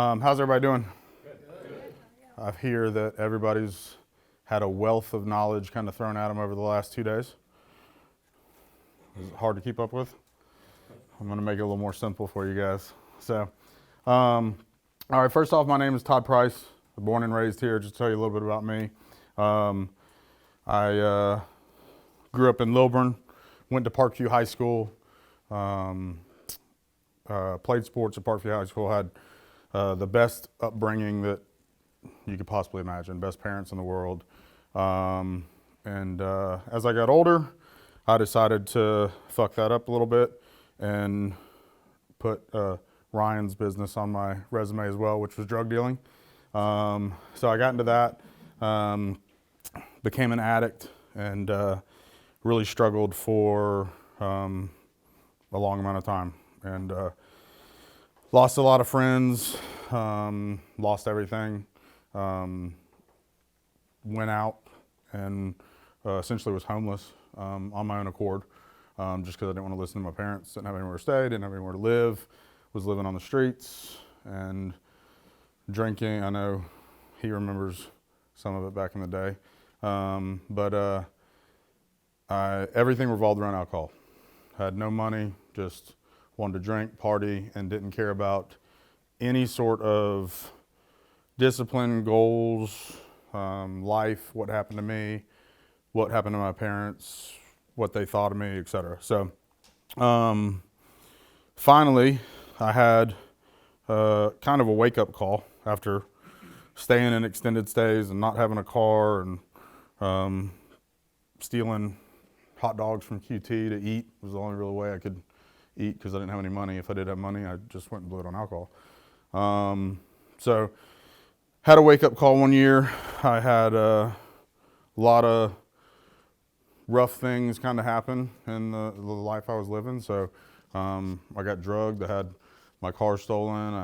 How's everybody doing? I hear that everybody's had a wealth of knowledge kind of thrown at them over the last 2 days. Is it hard to keep up with? I'm going to make it a little more simple for you guys. All right, first off, my name is Todd Price. I'm born and raised here. Just to tell you a little bit about me. I grew up in Lilburn, went to Parkview High School, played sports at Parkview High School, had the best upbringing that you could possibly imagine, best parents in the world. As I got older, I decided to fuck that up a little bit and put Ryan's business on my resume as well, which was drug dealing. So I got into that, became an addict, and really struggled for a long amount of time. And lost a lot of friends, lost everything, went out and essentially was homeless on my own accord, just because I didn't want to listen to my parents, didn't have anywhere to stay, didn't have anywhere to live, was living on the streets and drinking. I know he remembers some of it back in the day, everything revolved around alcohol. Had no money, just wanted to drink, party, and didn't care about any sort of discipline, goals, life, what happened to me, what happened to my parents, what they thought of me, etc. So finally, I had kind of a wake-up call after staying in extended stays and not having a car and stealing hot dogs from QT to eat. Was the only real way I could eat because I didn't have any money. If I did have money, I just went and blew it on alcohol. So had a wake-up call one year. I had a lot of rough things kind of happen in the life I was living. So I got drugged. I had my car stolen.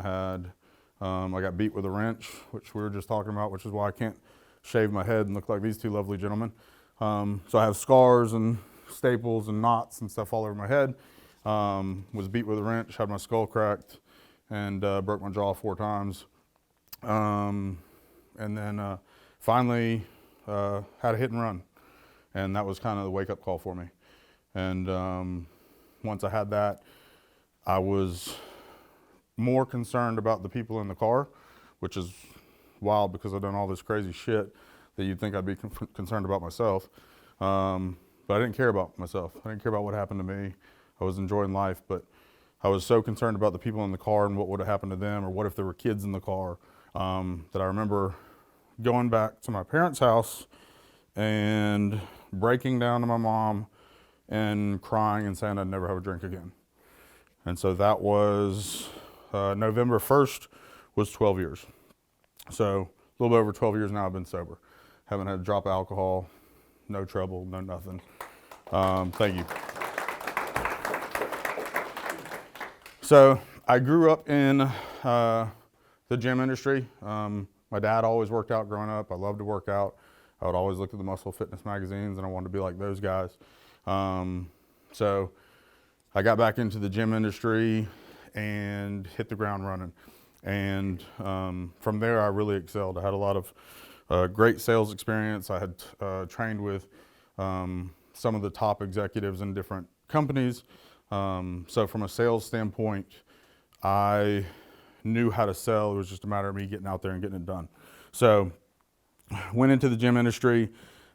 I got beat with a wrench, which we were just talking about, which is why I can't shave my head and look like these two lovely gentlemen. So I have scars and staples and knots and stuff all over my head. Was beat with a wrench, had my skull cracked, and broke my jaw 4 times. And then finally had a hit and run. And that was kind of the wake-up call for me. And once I had that, I was more concerned about the people in the car, which is wild because I've done all this crazy shit that you'd think I'd be concerned about myself. But I didn't care about myself. I didn't care about what happened to me. I was enjoying life, but I was so concerned about the people in the car and what would have happened to them, or what if there were kids in the car, that I remember going back to my parents' house and breaking down to my mom and crying and saying I'd never have a drink again. And so that was November 1st was 12 years. So a little bit over 12 years now I've been sober. Haven't had a drop of alcohol, no trouble, no nothing. Thank you. So I grew up in the gym industry. My dad always worked out growing up. I loved to work out. I would always look at the Muscle Fitness magazines and I wanted to be like those guys. So I got back into the gym industry and hit the ground running. And from there I really excelled. I had a lot of great sales experience. I had trained with some of the top executives in different companies. So from a sales standpoint, I knew how to sell. It was just a matter of me getting out there and getting it done. So went into the gym industry,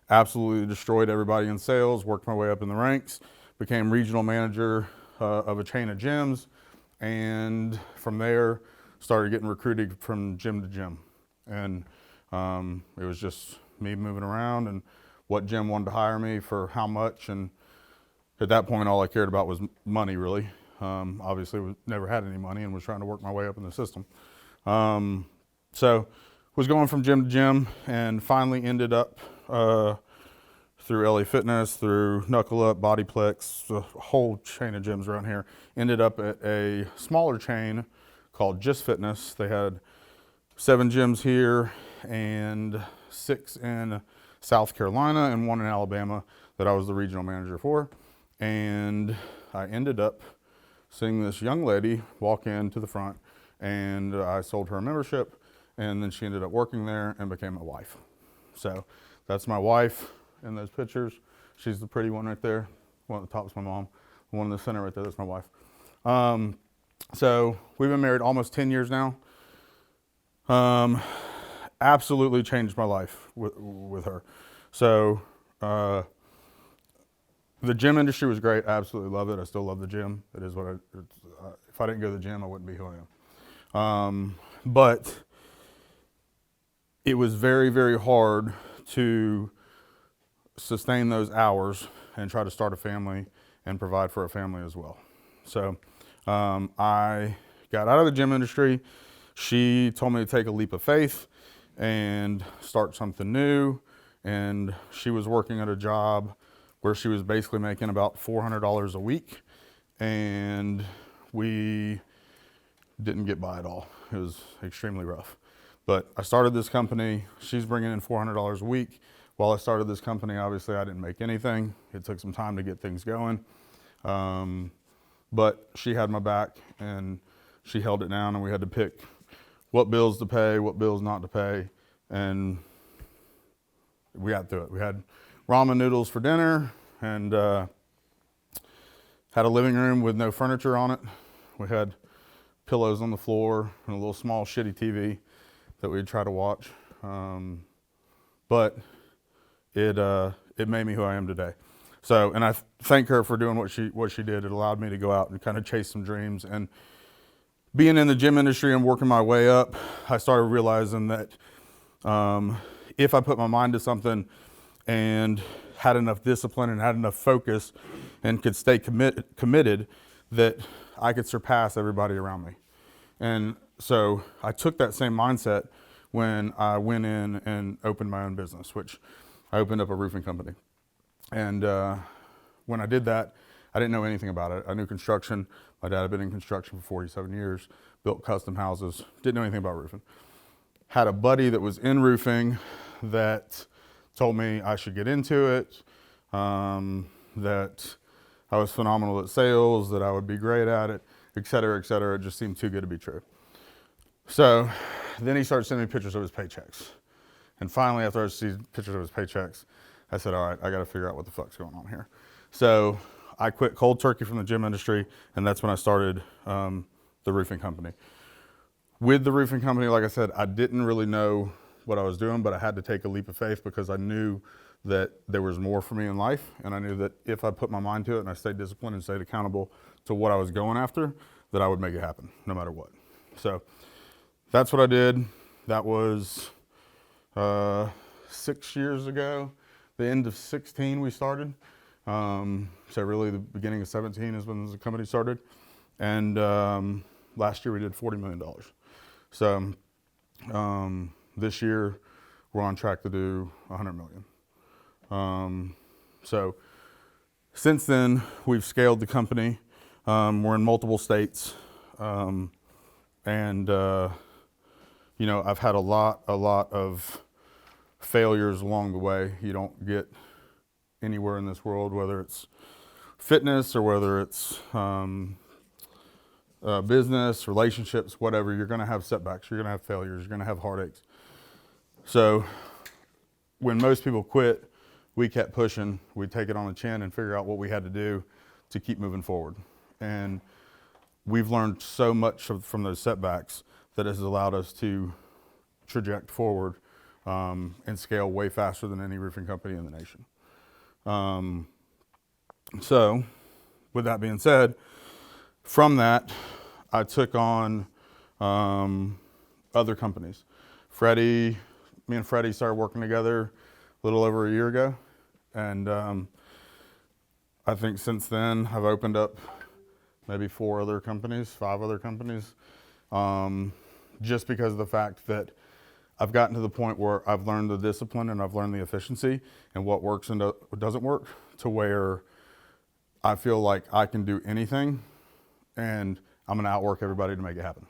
absolutely destroyed everybody in sales, worked my way up in the ranks, became regional manager of a chain of gyms, and from there started getting recruited from gym to gym. And it was just me moving around and what gym wanted to hire me for how much. And at that point, all I cared about was money, really. Obviously, never had any money and was trying to work my way up in the system. So was going from gym to gym and finally ended up through LA Fitness, through Knuckle Up, Bodyplex, a whole chain of gyms around here. Ended up at a smaller chain called Just Fitness. They had 7 gyms here and 6 in South Carolina and 1 in Alabama that I was the regional manager for. And I ended up seeing this young lady walk into the front and I sold her a membership, and then she ended up working there and became my wife. So that's my wife in those pictures. She's the pretty one right there. One at the top is my mom. The one in the center right there, that's my wife. So we've been married almost 10 years now. Absolutely changed my life with her. So the gym industry was great. I absolutely love it. I still love the gym. It is what if I didn't go to the gym, I wouldn't be who I am. But it was very, very hard to sustain those hours and try to start a family and provide for a family as well. So I got out of the gym industry. She told me to take a leap of faith and start something new. And she was working at a job where she was basically making about $400 a week. And we didn't get by at all. It was extremely rough. But I started this company. She's bringing in $400 a week. While I started this company, obviously I didn't make anything. It took some time to get things going. But she had my back and she held it down, and we had to pick what bills to pay, what bills not to pay. And we got through it. We had ramen noodles for dinner and had a living room with no furniture on it. We had pillows on the floor and a little small shitty TV that we'd try to watch. But it made me who I am today. So, and I thank her for doing what she did. It allowed me to go out and kind of chase some dreams. And being in the gym industry and working my way up, I started realizing that if I put my mind to something and had enough discipline and had enough focus and could stay committed, that I could surpass everybody around me. And so I took that same mindset when I went in and opened my own business, which I opened up a roofing company. And when I did that, I didn't know anything about it. I knew construction. My dad had been in construction for 47 years, built custom houses, didn't know anything about roofing. Had a buddy that was in roofing that told me I should get into it, that I was phenomenal at sales, that I would be great at it, et cetera, et cetera. It just seemed too good to be true. So then he started sending me pictures of his paychecks. And finally, after I received pictures of his paychecks, I said, all right, I got to figure out what the fuck's going on here. So I quit cold turkey from the gym industry, and that's when I started the roofing company. With the roofing company, like I said, I didn't really know what I was doing, but I had to take a leap of faith because I knew that there was more for me in life, and I knew that if I put my mind to it and I stayed disciplined and stayed accountable to what I was going after, that I would make it happen no matter what. So that's what I did. That was 6 years ago. The end of 16 we started. So really the beginning of 17 is when the company started. And last year we did $40 million. So this year we're on track to do $100 million. So since then we've scaled the company. We're in multiple states. And you know, I've had a lot of failures along the way. You don't get anywhere in this world, whether it's fitness or whether it's business, relationships, whatever. You're going to have setbacks. You're going to have failures. You're going to have heartaches. So when most people quit, we kept pushing. We'd take it on the chin and figure out what we had to do to keep moving forward. And we've learned so much from those setbacks that has allowed us to traject forward and scale way faster than any roofing company in the nation. So with that being said, from that, I took on other companies. Me and Freddie started working together a little over a year ago. And I think since then I've opened up maybe 5 other companies, just because of the fact that I've gotten to the point where I've learned the discipline and I've learned the efficiency and what works and what doesn't work, to where I feel like I can do anything and I'm going to outwork everybody to make it happen.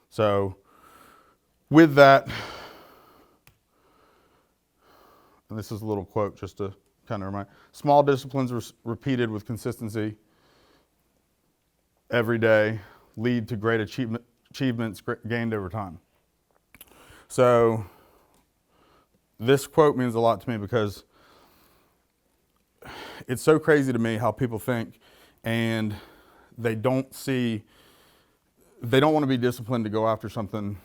So with that, and this is a little quote just to kind of remind, small disciplines repeated with consistency every day lead to great achievements gained over time. So this quote means a lot to me because it's so crazy to me how people think and they don't want to be disciplined to go after something.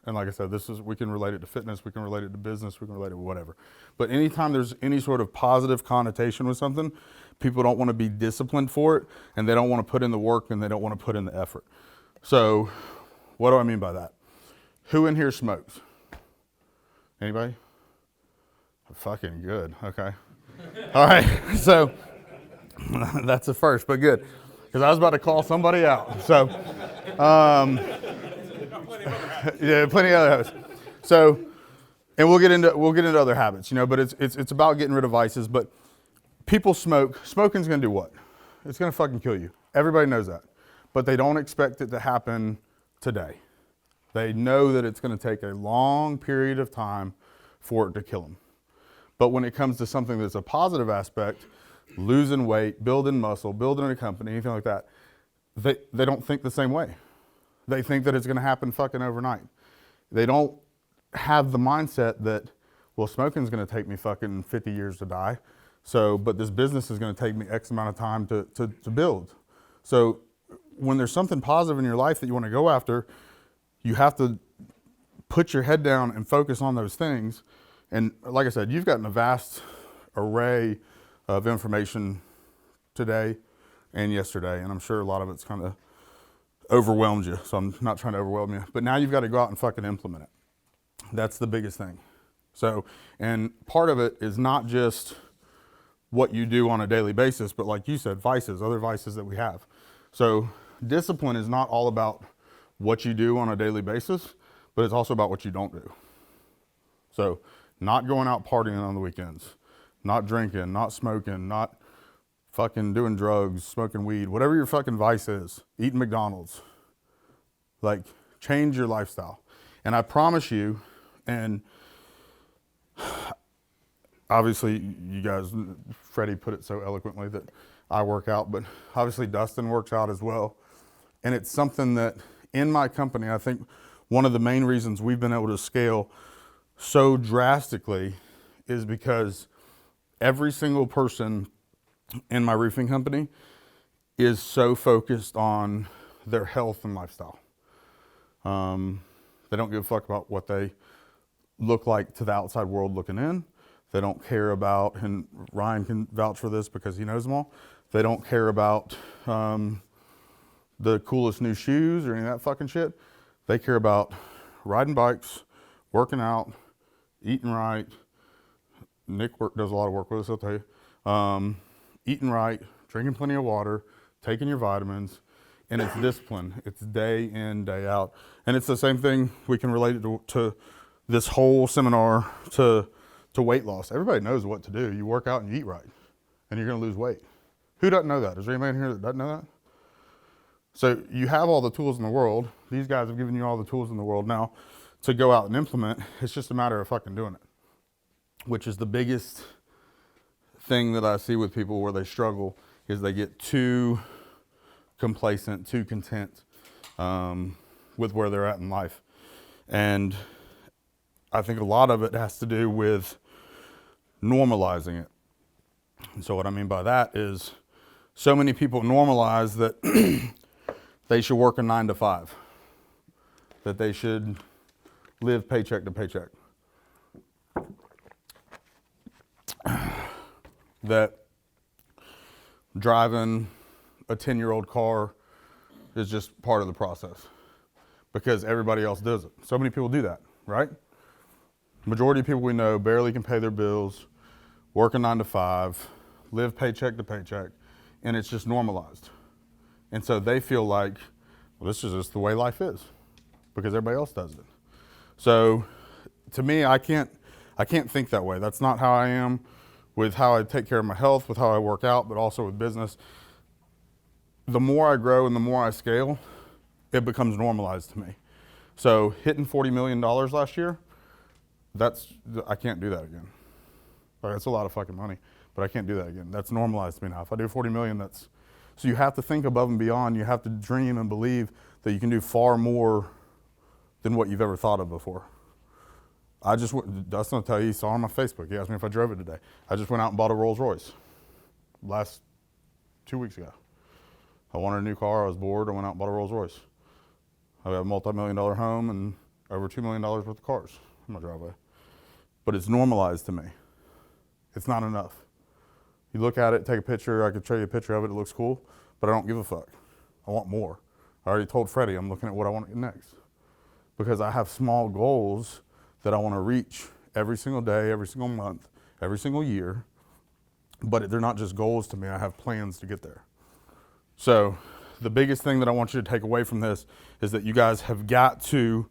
And like I said, we can relate it to fitness, we can relate it to business, we can relate it to whatever. But anytime there's any sort of positive connotation with something, people don't want to be disciplined for it, and they don't want to put in the work, and they don't want to put in the effort. So what do I mean by that? Who in here smokes? Anybody? Fucking good, okay. All right, so that's a first, but good. Because I was about to call somebody out. So, yeah, plenty of other habits. So, and we'll get into other habits, but it's about getting rid of vices. But people smoke. Smoking's gonna do what? It's gonna fucking kill you. Everybody knows that. But they don't expect it to happen today. They know that it's gonna take a long period of time for it to kill them. But when it comes to something that's a positive aspect, losing weight, building muscle, building a company, anything like that, they don't think the same way. They think that it's gonna happen fucking overnight. They don't have the mindset that, well, smoking's gonna take me fucking 50 years to die. So, but this business is gonna take me X amount of time to build. So when there's something positive in your life that you wanna go after, you have to put your head down and focus on those things. And like I said, you've gotten a vast array of information today and yesterday, and I'm sure a lot of it's kind of overwhelmed you, so I'm not trying to overwhelm you. But now you've got to go out and fucking implement it. That's the biggest thing. So, and part of it is not just what you do on a daily basis, but like you said, vices, other vices that we have. So discipline is not all about what you do on a daily basis, but it's also about what you don't do. So not going out partying on the weekends, not drinking, not smoking, not fucking doing drugs, smoking weed, whatever your fucking vice is, eating McDonald's. Like, change your lifestyle. And I promise you, and obviously you guys, Freddie put it so eloquently that I work out, but obviously Dustin works out as well. And it's something that in my company, I think one of the main reasons we've been able to scale so drastically is because every single person in my roofing company is so focused on their health and lifestyle. They don't give a fuck about what they look like to the outside world looking in. They don't care about, and Ryan can vouch for this because he knows them all, they don't care about the coolest new shoes or any of that fucking shit. They care about riding bikes, working out, eating right. Nick does a lot of work with us, I'll tell you. Eating right, drinking plenty of water, taking your vitamins, and it's discipline. It's day in, day out. And it's the same thing, we can relate it to this whole seminar to weight loss. Everybody knows what to do. You work out and you eat right, and you're gonna lose weight. Who doesn't know that? Is there anybody in here that doesn't know that? So you have all the tools in the world. These guys have given you all the tools in the world now to go out and implement. It's just a matter of fucking doing it, which is the biggest thing that I see with people where they struggle is they get too complacent, too content with where they're at in life. And I think a lot of it has to do with normalizing it. And so what I mean by that is so many people normalize that they should work a 9 to 5, that they should live paycheck to paycheck, that driving a 10-year-old car is just part of the process because everybody else does it. So many people do that, right? Majority of people we know barely can pay their bills, work a 9 to 5, live paycheck to paycheck, and it's just normalized. And so they feel like, well, this is just the way life is because everybody else does it. So to me, I can't think that way. That's not how I am with how I take care of my health, with how I work out, but also with business. The more I grow and the more I scale, it becomes normalized to me. So hitting $40 million last year, I can't do that again. That's a lot of fucking money, but I can't do that again. That's normalized to me now. If I do 40 million, so you have to think above and beyond. You have to dream and believe that you can do far more than what you've ever thought of before. I just went, Dustin will tell you, he saw on my Facebook. He asked me if I drove it today. I just went out and bought a Rolls Royce last 2 weeks ago. I wanted a new car. I was bored. I went out and bought a Rolls Royce. I have a multi-million-dollar home and over $2 million worth of cars in my driveway. But it's normalized to me. It's not enough. You look at it, take a picture. I could show you a picture of it. It looks cool, but I don't give a fuck. I want more. I already told Freddie I'm looking at what I want to get next, because I have small goals that I want to reach every single day, every single month, every single year. But they're not just goals to me. I have plans to get there. So the biggest thing that I want you to take away from this is that you guys have got to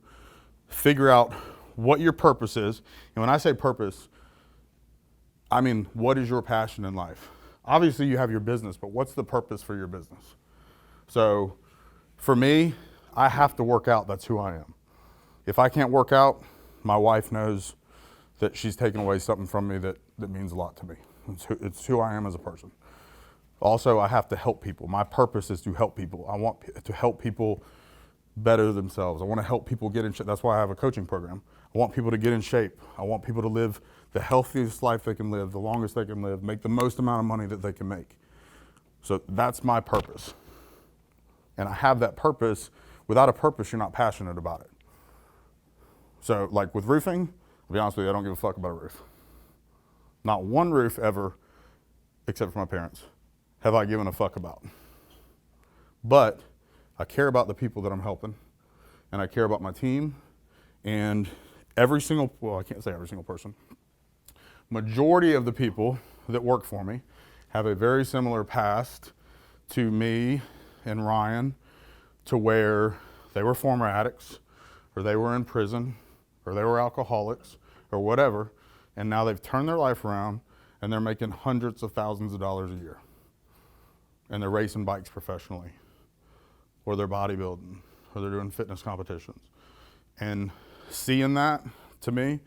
figure out what your purpose is. And when I say purpose, I mean, what is your passion in life? Obviously you have your business, but what's the purpose for your business? So for me, I have to work out. That's who I am. If I can't work out, my wife knows that she's taken away something from me that means a lot to me. It's who I am as a person. Also, I have to help people. My purpose is to help people. I want to help people better themselves. I want to help people get in shape. That's why I have a coaching program. I want people to get in shape. I want people to live the healthiest life they can live, the longest they can live, make the most amount of money that they can make. So that's my purpose. And I have that purpose. Without a purpose, you're not passionate about it. So like with roofing, I'll be honest with you, I don't give a fuck about a roof. Not one roof ever, except for my parents, have I given a fuck about. But I care about the people that I'm helping, and I care about my team, and every single, well, I can't say every single person, majority of the people that work for me have a very similar past to me and Ryan, to where they were former addicts, or they were in prison, or they were alcoholics, or whatever, and now they've turned their life around, and they're making hundreds of thousands of dollars a year. And they're racing bikes professionally, or they're bodybuilding, or they're doing fitness competitions. And seeing that, to me,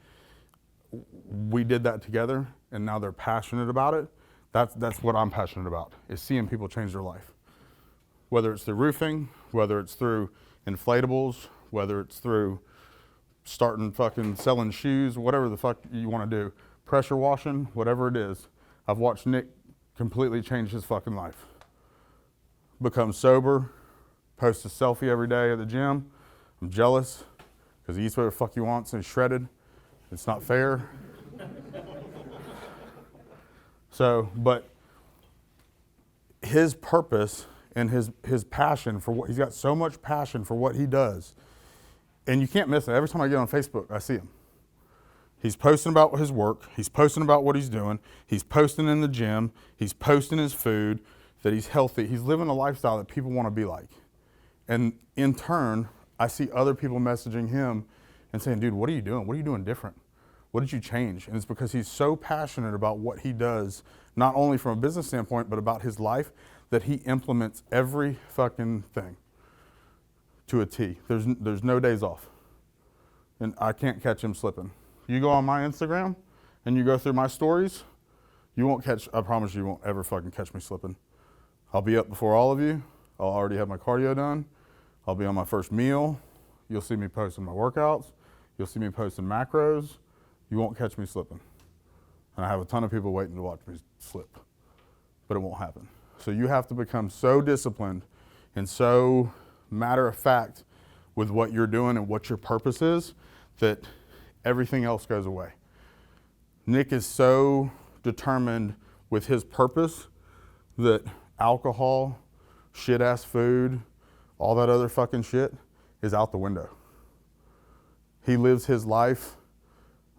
we did that together, and now they're passionate about it. That's what I'm passionate about, is seeing people change their life. Whether it's through roofing, whether it's through inflatables, whether it's through starting fucking selling shoes, whatever the fuck you want to do, pressure washing, whatever it is. I've watched Nick completely change his fucking life. Become sober, post a selfie every day at the gym. I'm jealous, because he eats whatever the fuck he wants and he's shredded. It's not fair. So, but his purpose and his passion for what, he's got so much passion for what he does. And you can't miss it. Every time I get on Facebook, I see him. He's posting about his work. He's posting about what he's doing. He's posting in the gym. He's posting his food, that he's healthy. He's living a lifestyle that people want to be like. And in turn, I see other people messaging him and saying, dude, what are you doing? What are you doing different? What did you change? And it's because he's so passionate about what he does, not only from a business standpoint, but about his life, that he implements every fucking thing to a T. There's no days off. And I can't catch him slipping. You go on my Instagram and you go through my stories, you won't catch, I promise you won't ever fucking catch me slipping. I'll be up before all of you. I'll already have my cardio done. I'll be on my first meal. You'll see me posting my workouts. You'll see me posting macros. You won't catch me slipping. And I have a ton of people waiting to watch me slip, but it won't happen. So you have to become so disciplined and so matter of fact with what you're doing and what your purpose is, that everything else goes away. Nick is so determined with his purpose that alcohol, shit-ass food, all that other fucking shit is out the window. He lives his life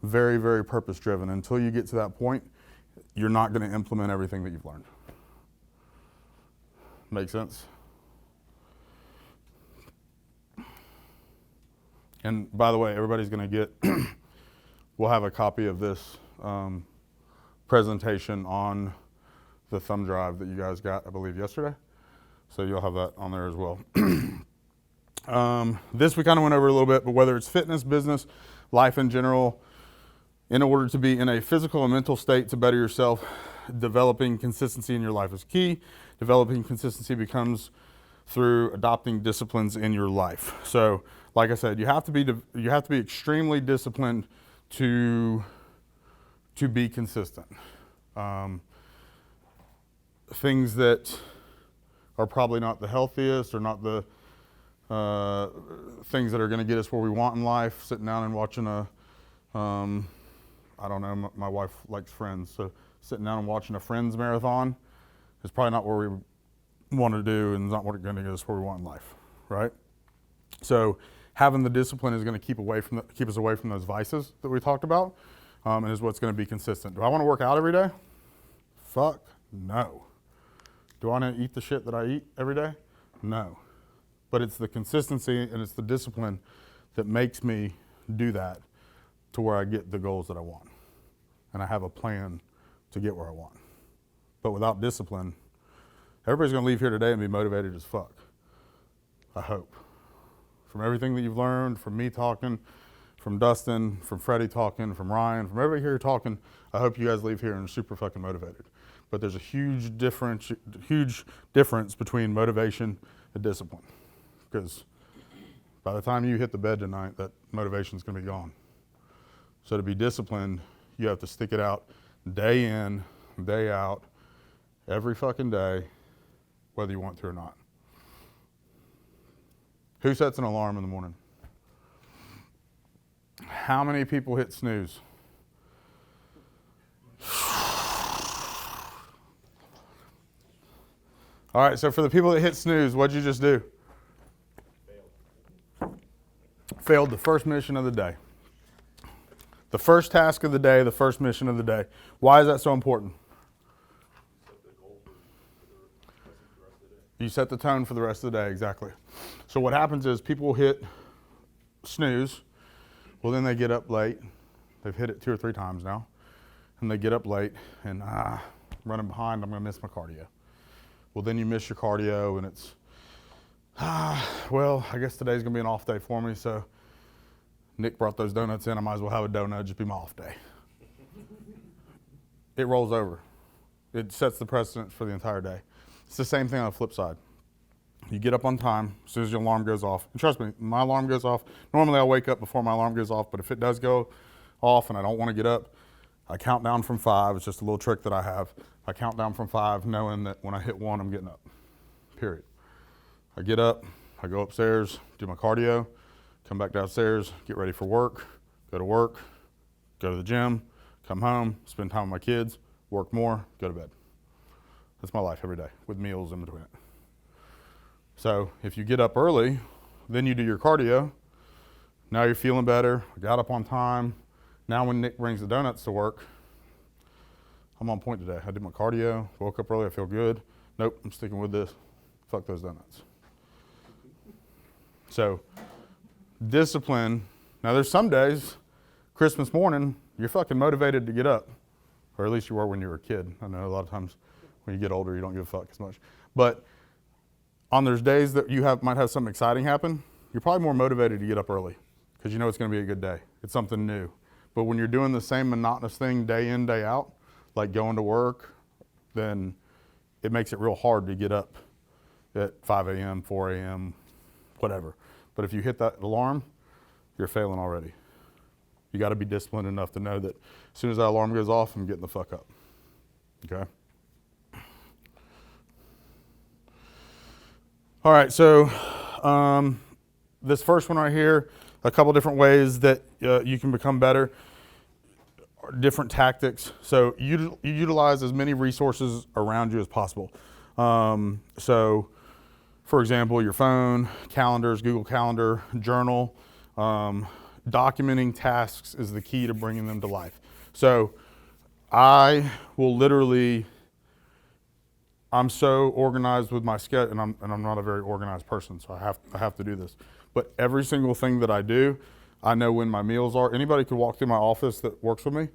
very, very purpose-driven. Until you get to that point, you're not going to implement everything that you've learned. Make sense? And by the way, everybody's going to get, we'll have a copy of this presentation on the thumb drive that you guys got, I believe, yesterday. So you'll have that on there as well. This we kind of went over a little bit, but whether it's fitness, business, life in general, in order to be in a physical and mental state to better yourself, developing consistency in your life is key. Developing consistency becomes through adopting disciplines in your life. So, like I said, you have to be extremely disciplined to be consistent. Things that are probably not the healthiest or not the things that are going to get us where we want in life. Sitting down and watching I don't know, my wife likes Friends, so sitting down and watching a Friends marathon is probably not what we want to do and not what going to get us where we want in life, right? So having the discipline is going to keep us away from those vices that we talked about, and is what's going to be consistent. Do I want to work out every day? Fuck no. Do I want to eat the shit that I eat every day? No. But it's the consistency and it's the discipline that makes me do that to where I get the goals that I want. And I have a plan to get where I want. But without discipline, everybody's going to leave here today and be motivated as fuck. I hope. From everything that you've learned, from me talking, from Dustin, from Freddie talking, from Ryan, from everybody here talking, I hope you guys leave here and are super fucking motivated. But there's a huge difference between motivation and discipline. Because by the time you hit the bed tonight, that motivation's going to be gone. So to be disciplined, you have to stick it out day in, day out, every fucking day, whether you want to or not. Who sets an alarm in the morning? How many people hit snooze? All right, so for the people that hit snooze, what'd you just do? Failed the first mission of the day. The first task of the day, the first mission of the day. Why is that so important? You set the tone for the rest of the day, exactly. So what happens is people will hit snooze. Well, then they get up late. They've hit it 2 or 3 times now. And they get up late and, running behind, I'm going to miss my cardio. Well, then you miss your cardio and it's, well, I guess today's going to be an off day for me, so Nick brought those donuts in. I might as well have a donut, just be my off day. It rolls over. It sets the precedent for the entire day. It's the same thing on the flip side. You get up on time as soon as your alarm goes off. And trust me, my alarm goes off. Normally I'll wake up before my alarm goes off, but if it does go off and I don't want to get up, I count down from 5. It's just a little trick that I have. I count down from 5 knowing that when I hit 1, I'm getting up, period. I get up, I go upstairs, do my cardio, come back downstairs, get ready for work, go to the gym, come home, spend time with my kids, work more, go to bed. That's my life every day with meals in between it. So if you get up early, then you do your cardio. Now you're feeling better. I got up on time. Now when Nick brings the donuts to work, I'm on point today. I did my cardio, woke up early, I feel good. Nope, I'm sticking with this. Fuck those donuts. So discipline. Now there's some days, Christmas morning, you're fucking motivated to get up. Or at least you were when you were a kid. I know a lot of times when you get older, you don't give a fuck as much. But on those days that you might have something exciting happen, you're probably more motivated to get up early because you know it's going to be a good day. It's something new. But when you're doing the same monotonous thing day in, day out, like going to work, then it makes it real hard to get up at 5 a.m., 4 a.m., whatever. But if you hit that alarm, you're failing already. You got to be disciplined enough to know that as soon as that alarm goes off, I'm getting the fuck up. Okay? All right, so this first one right here, a couple different ways that you can become better, different tactics. So you utilize as many resources around you as possible. So, for example, your phone, calendars, Google Calendar, journal, documenting tasks is the key to bringing them to life. So I will literally, I'm so organized with my schedule, and I'm not a very organized person, so I have to do this. But every single thing that I do, I know when my meals are. Anybody could walk through my office that works with me,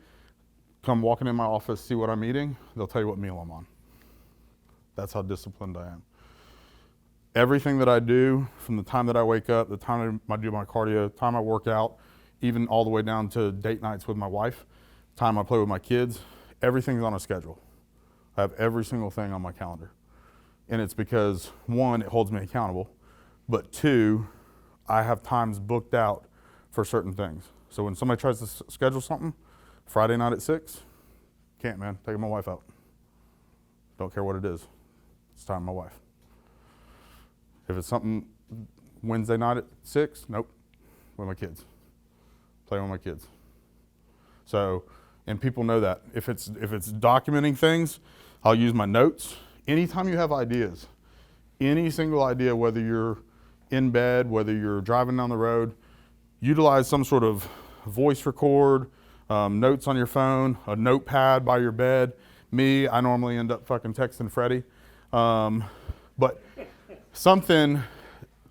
come walking in my office, see what I'm eating, they'll tell you what meal I'm on. That's how disciplined I am. Everything that I do, from the time that I wake up, the time I do my cardio, the time I work out, even all the way down to date nights with my wife, the time I play with my kids, everything's on a schedule. I have every single thing on my calendar. And it's because, one, it holds me accountable, but two, I have times booked out for certain things. So when somebody tries to schedule something, Friday night at 6, can't, man, taking my wife out. Don't care what it is. It's time with my wife. If it's something Wednesday night at 6, nope, with my kids. Playing with my kids. So, and people know that. If it's documenting things, I'll use my notes. Anytime you have ideas, any single idea, whether you're in bed, whether you're driving down the road, utilize some sort of voice record, notes on your phone, a notepad by your bed. Me, I normally end up fucking texting Freddie. But something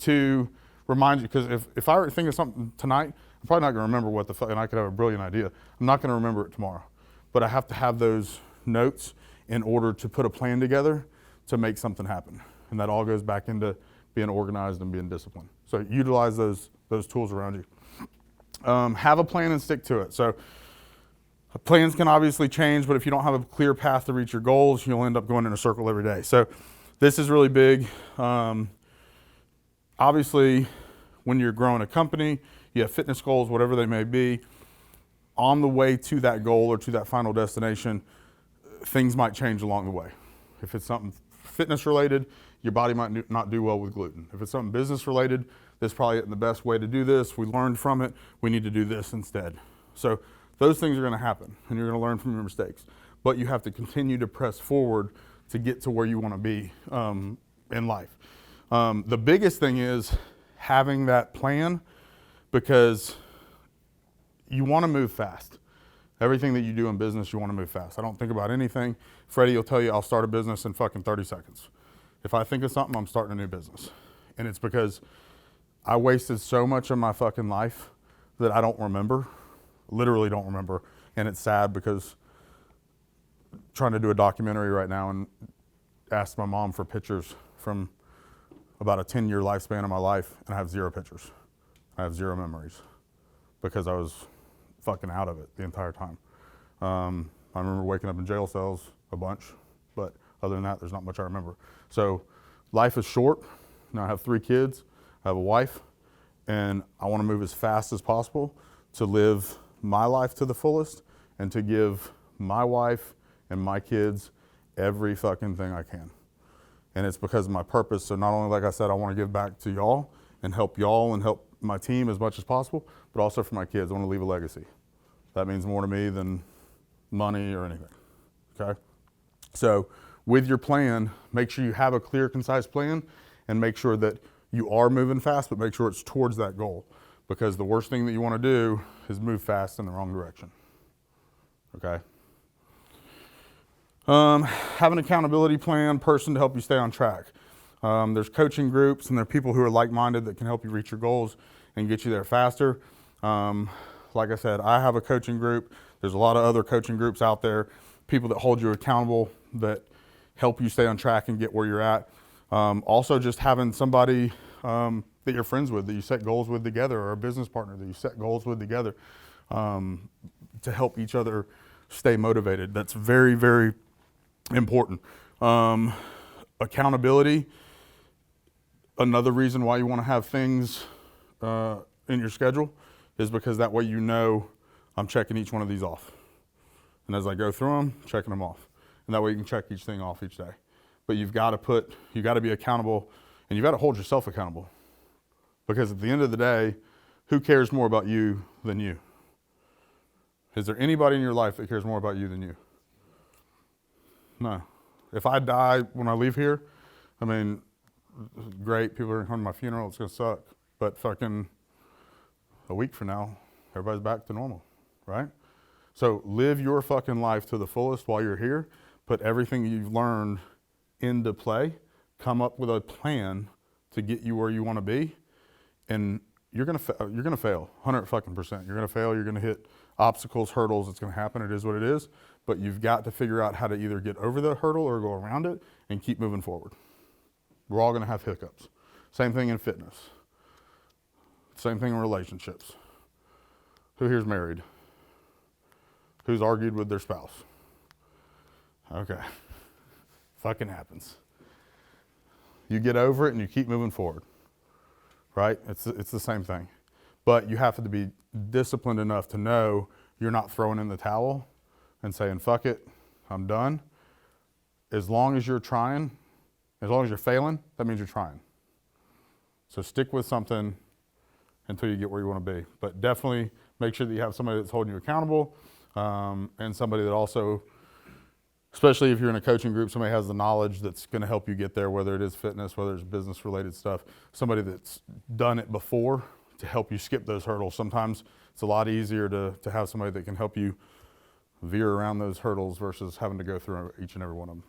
to remind you, because if I think of something tonight, I'm probably not going to remember what the fuck, and I could have a brilliant idea. I'm not going to remember it tomorrow. But I have to have those notes in order to put a plan together to make something happen. And that all goes back into being organized and being disciplined. So utilize those tools around you. Have a plan and stick to it. So plans can obviously change, but if you don't have a clear path to reach your goals, you'll end up going in a circle every day. So this is really big. Obviously, when you're growing a company, you have fitness goals, whatever they may be. On the way to that goal or to that final destination, things might change along the way. If it's something fitness related, your body might not do well with gluten. If it's something business related, this probably isn't the best way to do this. We learned from it. We need to do this instead. So those things are going to happen, and you're going to learn from your mistakes. But you have to continue to press forward to get to where you want to be in life. The biggest thing is having that plan, because you want to move fast. Everything that you do in business, you want to move fast. I don't think about anything. Freddie will tell you I'll start a business in fucking 30 seconds. If I think of something, I'm starting a new business. And it's because I wasted so much of my fucking life that I don't remember, literally don't remember. And it's sad because I'm trying to do a documentary right now and asked my mom for pictures from about a 10-year lifespan of my life, and I have 0 pictures. I have 0 memories because I was fucking out of it the entire time. I remember waking up in jail cells a bunch, but other than that, there's not much I remember. So life is short. Now I have 3 kids, I have a wife, and I want to move as fast as possible to live my life to the fullest and to give my wife and my kids every fucking thing I can. And it's because of my purpose. So not only, like I said, I want to give back to y'all and help my team as much as possible, but also for my kids. I want to leave a legacy. That means more to me than money or anything, okay? So with your plan, make sure you have a clear, concise plan, and make sure that you are moving fast, but make sure it's towards that goal. Because the worst thing that you want to do is move fast in the wrong direction, okay? Have an accountability plan, person to help you stay on track. There's coaching groups, and there are people who are like-minded that can help you reach your goals and get you there faster. Like I said, I have a coaching group. There's a lot of other coaching groups out there, people that hold you accountable, that help you stay on track and get where you're at. Also just having somebody that you're friends with, that you set goals with together, or a business partner that you set goals with together, to help each other stay motivated. That's very, very important. Accountability, another reason why you want to have things in your schedule is because that way you know I'm checking each one of these off. And as I go through them, checking them off. And that way you can check each thing off each day. But you've got to be accountable, and you've got to hold yourself accountable. Because at the end of the day, who cares more about you than you? Is there anybody in your life that cares more about you than you? No. If I die when I leave here, I mean, great, people are coming to my funeral, it's gonna suck. But fucking a week from now, everybody's back to normal, right? So live your fucking life to the fullest while you're here. Put everything you've learned into play. Come up with a plan to get you where you want to be, and you're gonna fail 100%. You're gonna fail. You're gonna hit obstacles, hurdles. It's gonna happen. It is what it is. But you've got to figure out how to either get over the hurdle or go around it and keep moving forward. We're all gonna have hiccups. Same thing in fitness. Same thing in relationships. Who here's married? Who's argued with their spouse? Okay. Fucking happens. You get over it and you keep moving forward, right? It's the same thing. But you have to be disciplined enough to know you're not throwing in the towel and saying, fuck it, I'm done. As long as you're trying, as long as you're failing, that means you're trying. So stick with something until you get where you want to be. But definitely make sure that you have somebody that's holding you accountable, and somebody that also, especially if you're in a coaching group, somebody has the knowledge that's going to help you get there, whether it is fitness, whether it's business related stuff, somebody that's done it before to help you skip those hurdles. Sometimes it's a lot easier to have somebody that can help you veer around those hurdles versus having to go through each and every one of them.